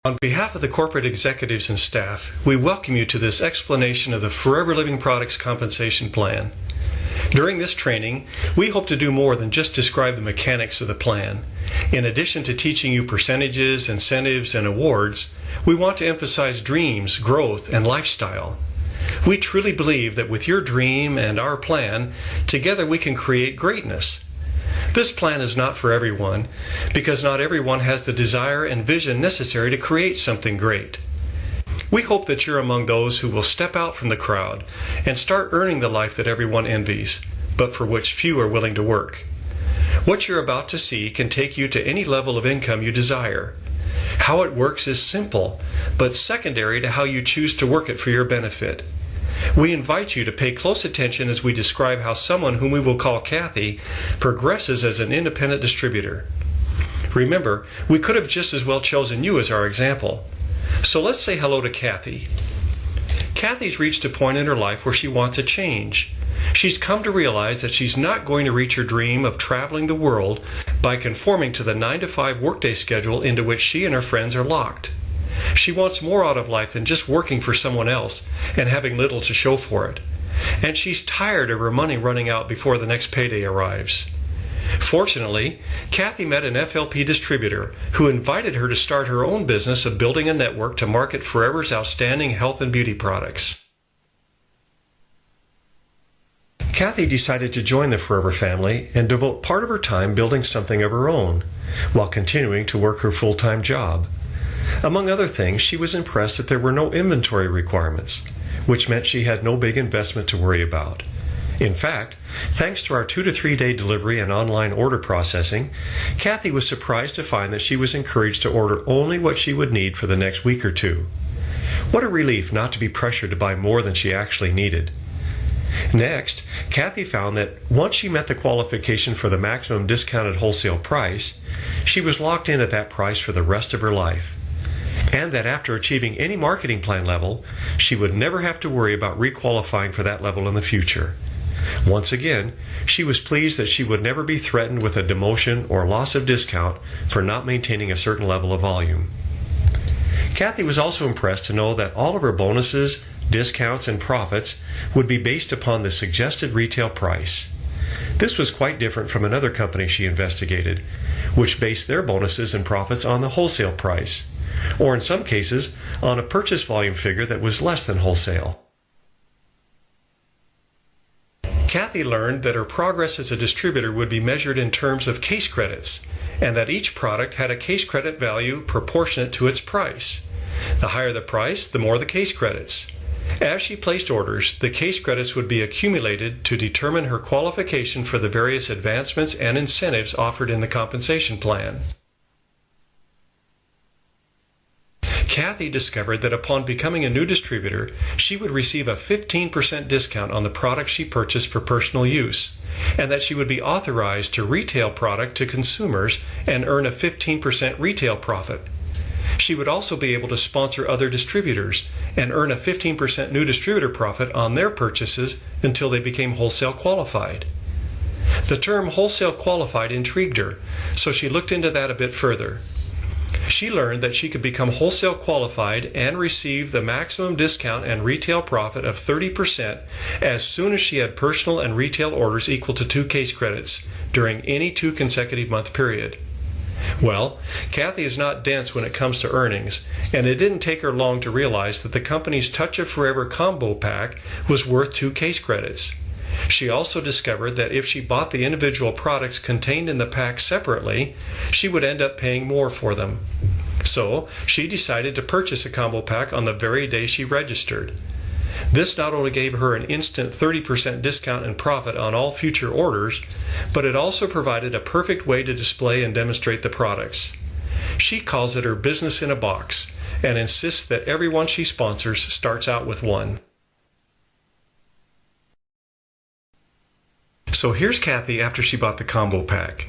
On behalf of the corporate executives and staff, we welcome you to this explanation of the Forever Living Products Compensation Plan. During this training, we hope to do more than just describe the mechanics of the plan. In addition to teaching you percentages, incentives, and awards, we want to emphasize dreams, growth, and lifestyle. We truly believe that with your dream and our plan, together we can create greatness. This plan is not for everyone, because not everyone has the desire and vision necessary to create something great. We hope that you're among those who will step out from the crowd and start earning the life that everyone envies, but for which few are willing to work. What you're about to see can take you to any level of income you desire. How it works is simple, but secondary to how you choose to work it for your benefit. We invite you to pay close attention as we describe how someone whom we will call Kathy progresses as an independent distributor. Remember, we could have just as well chosen you as our example. So let's say hello to Kathy. Kathy's reached a point in her life where she wants a change. She's come to realize that she's not going to reach her dream of traveling the world by conforming to the 9-to-5 workday schedule into which she and her friends are locked. She wants more out of life than just working for someone else and having little to show for it. And she's tired of her money running out before the next payday arrives. Fortunately, Kathy met an FLP distributor who invited her to start her own business of building a network to market Forever's outstanding health and beauty products. Kathy decided to join the Forever family and devote part of her time building something of her own, while continuing to work her full-time job. Among other things, she was impressed that there were no inventory requirements, which meant she had no big investment to worry about. In fact, thanks to our 2 to 3 day delivery and online order processing, Kathy was surprised to find that she was encouraged to order only what she would need for the next week or two. What a relief not to be pressured to buy more than she actually needed. Next, Kathy found that once she met the qualification for the maximum discounted wholesale price, she was locked in at that price for the rest of her life. And that after achieving any marketing plan level, she would never have to worry about requalifying for that level in the future. Once again, she was pleased that she would never be threatened with a demotion or loss of discount for not maintaining a certain level of volume. Kathy was also impressed to know that all of her bonuses, discounts, and profits would be based upon the suggested retail price. This was quite different from another company she investigated, which based their bonuses and profits on the wholesale price, or in some cases, on a purchase volume figure that was less than wholesale. Kathy learned that her progress as a distributor would be measured in terms of case credits, and that each product had a case credit value proportionate to its price. The higher the price, the more the case credits. As she placed orders, the case credits would be accumulated to determine her qualification for the various advancements and incentives offered in the compensation plan. Kathy discovered that upon becoming a new distributor, she would receive a 15% discount on the products she purchased for personal use, and that she would be authorized to retail product to consumers and earn a 15% retail profit. She would also be able to sponsor other distributors and earn a 15% new distributor profit on their purchases until they became wholesale qualified. The term wholesale qualified intrigued her, so she looked into that a bit further. She learned that she could become wholesale qualified and receive the maximum discount and retail profit of 30% as soon as she had personal and retail orders equal to 2 case credits during any 2 consecutive month period. Well, Kathy is not dense when it comes to earnings, and it didn't take her long to realize that the company's Touch of Forever combo pack was worth 2 case credits. She also discovered that if she bought the individual products contained in the pack separately, she would end up paying more for them. So, she decided to purchase a combo pack on the very day she registered. This not only gave her an instant 30% discount and profit on all future orders, but it also provided a perfect way to display and demonstrate the products. She calls it her business in a box and insists that everyone she sponsors starts out with one. So here's Kathy after she bought the combo pack.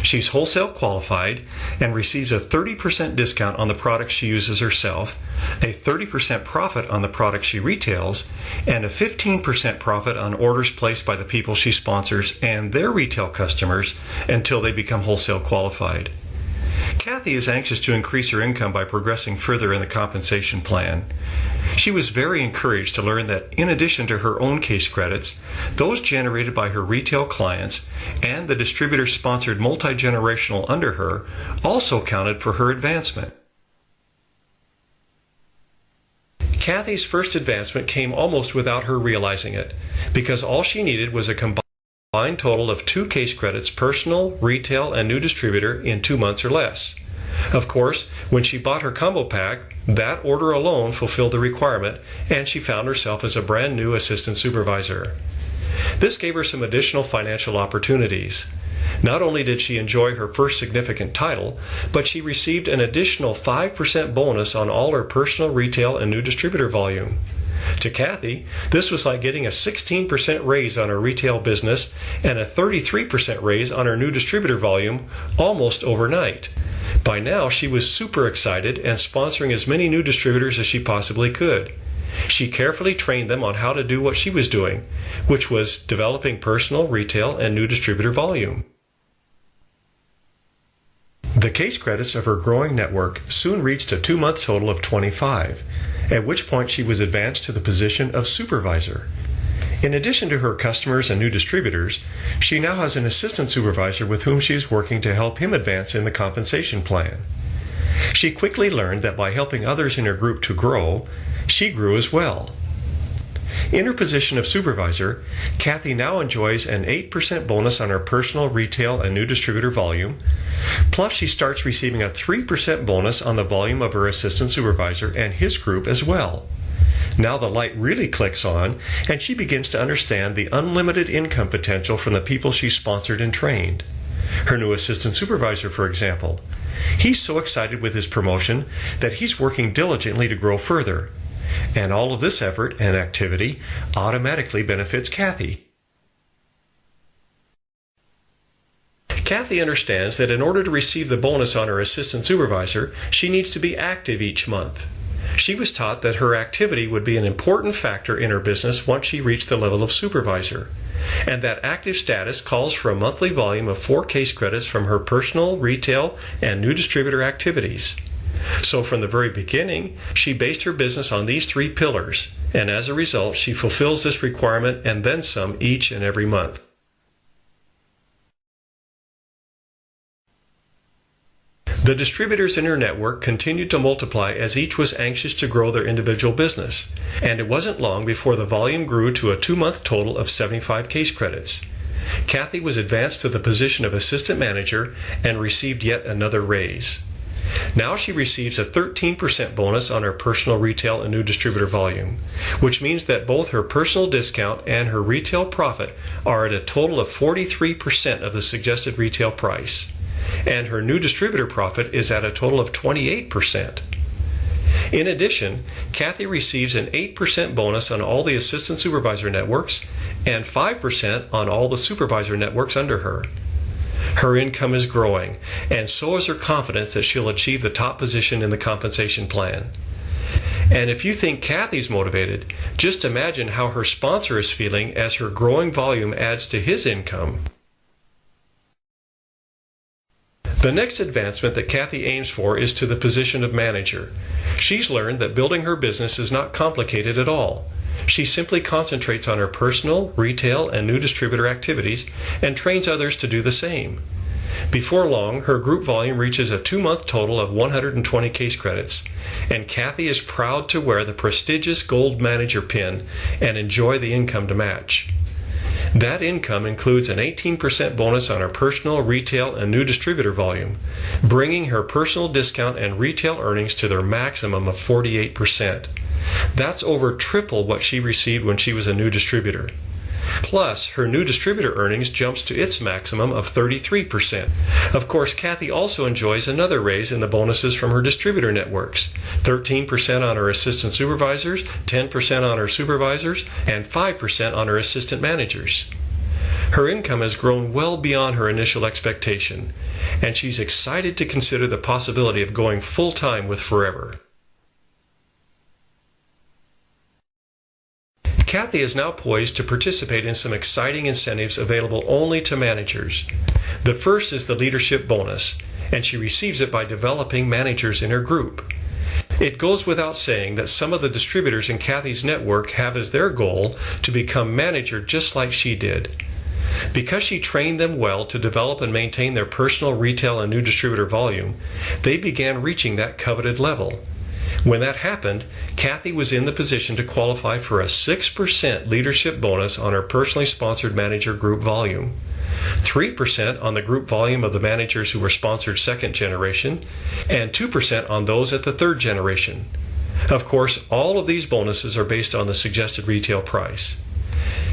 She's wholesale qualified and receives a 30% discount on the products she uses herself, a 30% profit on the products she retails, and a 15% profit on orders placed by the people she sponsors and their retail customers until they become wholesale qualified. Kathy is anxious to increase her income by progressing further in the compensation plan. She was very encouraged to learn that in addition to her own case credits, those generated by her retail clients and the distributor-sponsored multi-generational under her also counted for her advancement. Kathy's first advancement came almost without her realizing it, because all she needed was a combined total of 2 case credits, personal, retail, and new distributor, in 2 months or less. Of course, when she bought her combo pack, that order alone fulfilled the requirement, and she found herself as a brand new assistant supervisor. This gave her some additional financial opportunities. Not only did she enjoy her first significant title, but she received an additional 5% bonus on all her personal, retail, and new distributor volume. To Kathy, this was like getting a 16% raise on her retail business and a 33% raise on her new distributor volume almost overnight. By now, she was super excited and sponsoring as many new distributors as she possibly could. She carefully trained them on how to do what she was doing, which was developing personal, retail, and new distributor volume. The case credits of her growing network soon reached a 2-month total of 25, at which point she was advanced to the position of supervisor. In addition to her customers and new distributors, she now has an assistant supervisor with whom she is working to help him advance in the compensation plan. She quickly learned that by helping others in her group to grow, she grew as well. In her position of supervisor, Kathy now enjoys an 8% bonus on her personal, retail, and new distributor volume, plus she starts receiving a 3% bonus on the volume of her assistant supervisor and his group as well. Now the light really clicks on, and she begins to understand the unlimited income potential from the people she sponsored and trained. Her new assistant supervisor, for example. He's so excited with his promotion that he's working diligently to grow further. And all of this effort and activity automatically benefits Kathy. Kathy understands that in order to receive the bonus on her assistant supervisor, she needs to be active each month. She was taught that her activity would be an important factor in her business once she reached the level of supervisor, and that active status calls for a monthly volume of 4 case credits from her personal, retail, and new distributor activities. So from the very beginning, she based her business on these 3 pillars, and as a result, she fulfills this requirement and then some each and every month. The distributors in her network continued to multiply as each was anxious to grow their individual business, and it wasn't long before the volume grew to a 2-month total of 75 case credits. Kathy was advanced to the position of assistant manager and received yet another raise. Now she receives a 13% bonus on her personal, retail, and new distributor volume, which means that both her personal discount and her retail profit are at a total of 43% of the suggested retail price, and her new distributor profit is at a total of 28%. In addition, Kathy receives an 8% bonus on all the assistant supervisor networks and 5% on all the supervisor networks under her. Her income is growing, and so is her confidence that she'll achieve the top position in the compensation plan. And if you think Kathy's motivated, just imagine how her sponsor is feeling as her growing volume adds to his income. The next advancement that Kathy aims for is to the position of manager. She's learned that building her business is not complicated at all. She simply concentrates on her personal, retail, and new distributor activities and trains others to do the same. Before long, her group volume reaches a 2-month total of 120 case credits, and Kathy is proud to wear the prestigious Gold Manager pin and enjoy the income to match. That income includes an 18% bonus on her personal, retail, and new distributor volume, bringing her personal discount and retail earnings to their maximum of 48%. That's over triple what she received when she was a new distributor. Plus, her new distributor earnings jumps to its maximum of 33%. Of course, Kathy also enjoys another raise in the bonuses from her distributor networks, 13% on her assistant supervisors, 10% on her supervisors, and 5% on her assistant managers. Her income has grown well beyond her initial expectation, and she's excited to consider the possibility of going full-time with Forever. Kathy is now poised to participate in some exciting incentives available only to managers. The first is the leadership bonus, and she receives it by developing managers in her group. It goes without saying that some of the distributors in Kathy's network have as their goal to become manager just like she did. Because she trained them well to develop and maintain their personal retail and new distributor volume, they began reaching that coveted level. When that happened, Kathy was in the position to qualify for a 6% leadership bonus on her personally sponsored manager group volume, 3% on the group volume of the managers who were sponsored second generation, and 2% on those at the third generation. Of course, all of these bonuses are based on the suggested retail price.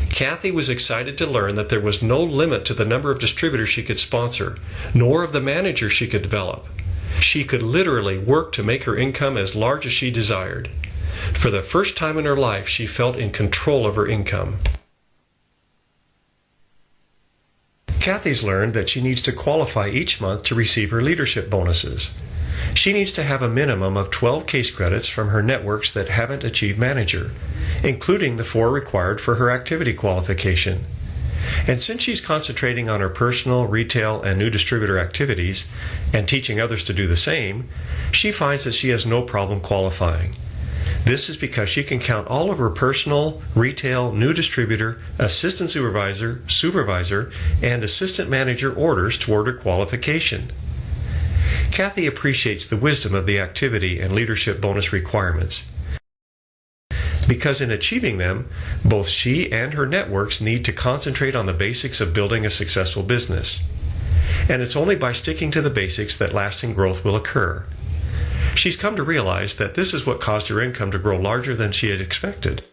Kathy was excited to learn that there was no limit to the number of distributors she could sponsor, nor of the managers she could develop. She could literally work to make her income as large as she desired. For the first time in her life, she felt in control of her income. Kathy's learned that she needs to qualify each month to receive her leadership bonuses. She needs to have a minimum of 12 case credits from her networks that haven't achieved manager, including the 4 required for her activity qualification. And since she's concentrating on her personal, retail, and new distributor activities, and teaching others to do the same, she finds that she has no problem qualifying. This is because she can count all of her personal, retail, new distributor, assistant supervisor, and assistant manager orders toward her qualification. Kathy appreciates the wisdom of the activity and leadership bonus requirements, because in achieving them, both she and her networks need to concentrate on the basics of building a successful business. And it's only by sticking to the basics that lasting growth will occur. She's come to realize that this is what caused her income to grow larger than she had expected.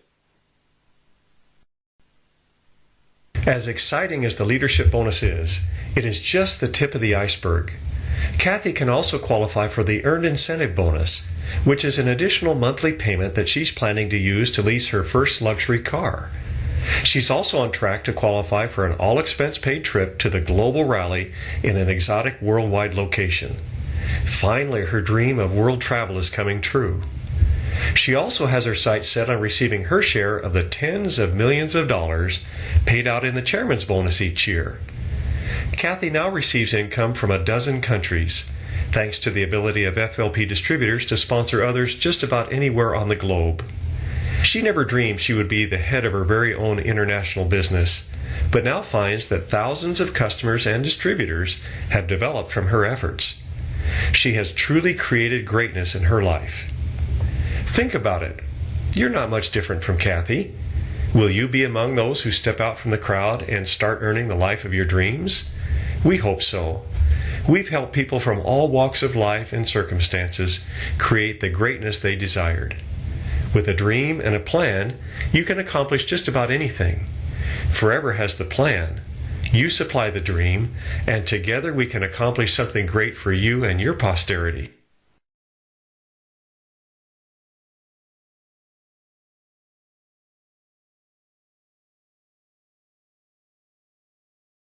As exciting as the leadership bonus is, it is just the tip of the iceberg. Kathy can also qualify for the Earned Incentive Bonus, which is an additional monthly payment that she's planning to use to lease her first luxury car. She's also on track to qualify for an all-expense-paid trip to the global rally in an exotic worldwide location. Finally, her dream of world travel is coming true. She also has her sights set on receiving her share of the tens of millions of dollars paid out in the chairman's bonus each year. Kathy now receives income from a dozen countries, thanks to the ability of FLP distributors to sponsor others just about anywhere on the globe. She never dreamed she would be the head of her very own international business, but now finds that thousands of customers and distributors have developed from her efforts. She has truly created greatness in her life. Think about it. You're not much different from Kathy. Will you be among those who step out from the crowd and start earning the life of your dreams? We hope so. We've helped people from all walks of life and circumstances create the greatness they desired. With a dream and a plan, you can accomplish just about anything. Forever has the plan. You supply the dream, and together we can accomplish something great for you and your posterity.